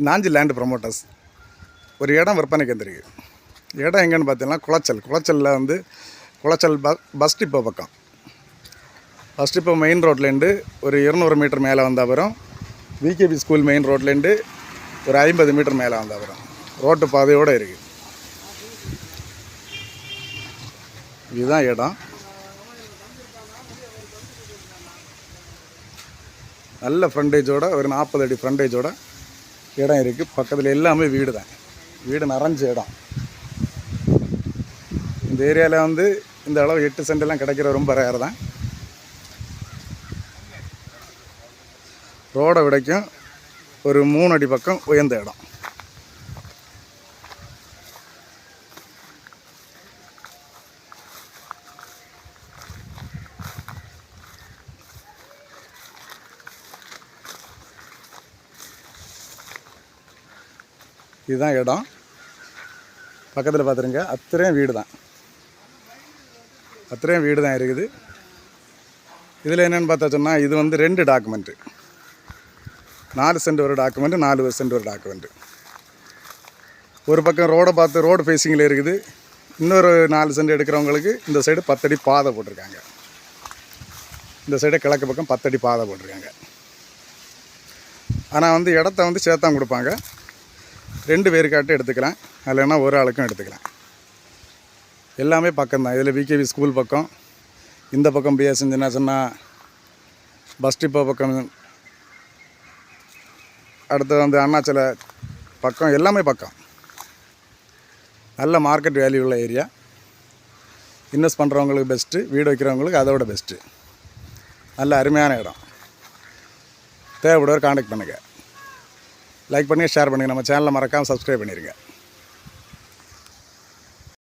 Nanji land promoters ஒரு இடம் விற்பனைக்கு வந்திருக்கு. இடம் எங்கேன்னு பார்த்தீங்கன்னா குளச்சலில் வந்து குளச்சல் பஸ் டிப்போ பக்கம். பஸ் டிப்போ மெயின் ரோட்லேருந்து ஒரு 200 மீட்டர் மேலே வந்த அப்புறம் விகேபி ஸ்கூல் மெயின் ரோட்லேருந்து ஒரு 50 மீட்டர் மேலே வந்த அப்புறம் ரோட்டு பாதையோடு இருக்குது. இதுதான் இடம். நல்ல ஃப்ரண்டேஜோட ஒரு 40 அடி ஃப்ரண்டேஜோட இடம் இருக்குது. பக்கத்தில் எல்லாமே வீடு தான். வீடு நிறைஞ்ச இடம். இந்த ஏரியாவில் வந்து இந்த அளவு 8 சென்டெல்லாம் கிடைக்கிற ரொம்ப ரேர் தான். ரோடை விடைக்கும் ஒரு 3 அடி பக்கம் உயர்ந்த இடம். இதுதான் இடம். பக்கத்தில் பார்த்துருங்க, அத்தனையும் வீடு தான் இருக்குது. இதில் என்னென்னு பார்த்தா சொன்னால் இது வந்து 2 டாக்குமெண்ட்டு. 4 சென்ட் ஒரு டாக்குமெண்ட்டு, 4 சென்ட் ஒரு டாக்குமெண்ட்டு. ஒரு பக்கம் ரோடை பார்த்து ரோடு ஃபேஸிங்கில் இருக்குது. இன்னொரு 4 சென்ட் எடுக்கிறவங்களுக்கு இந்த சைடு 10 அடி பாதை போட்டிருக்காங்க. இந்த சைடு கிழக்கு பக்கம் 10 அடி பாதை போட்டிருக்காங்க. ஆனால் வந்து இடத்த வந்து சேர்த்தான் கொடுப்பாங்க. 2 பேருக்காட்டும் எடுத்துக்கலாம், இல்லைன்னா ஒரு ஆளுக்கும் எடுத்துக்கலாம். எல்லாமே பக்கம்தான். இதில் விகேவி ஸ்கூல் பக்கம், இந்த பக்கம் பிஎஸ் சொன்னால் பஸ் டிப்போ பக்கம், அடுத்து வந்து அண்ணாச்சலை பக்கம், எல்லாமே பக்கம். நல்ல மார்க்கெட் வேல்யூ உள்ள ஏரியா. இன்வெஸ்ட் பண்ணுறவங்களுக்கு பெஸ்ட்டு, வீடு வைக்கிறவங்களுக்கு அதோட பெஸ்ட்டு. நல்ல அருமையான இடம். தேவைப்படுவர் கான்டாக்ட் பண்ணுங்கள். லைக் பண்ணுங்கள், ஷேர் பண்ணுங்கள். நம்ம சேனலை மறக்காமல் சப்ஸ்கிரைப் பண்ணிடுங்க.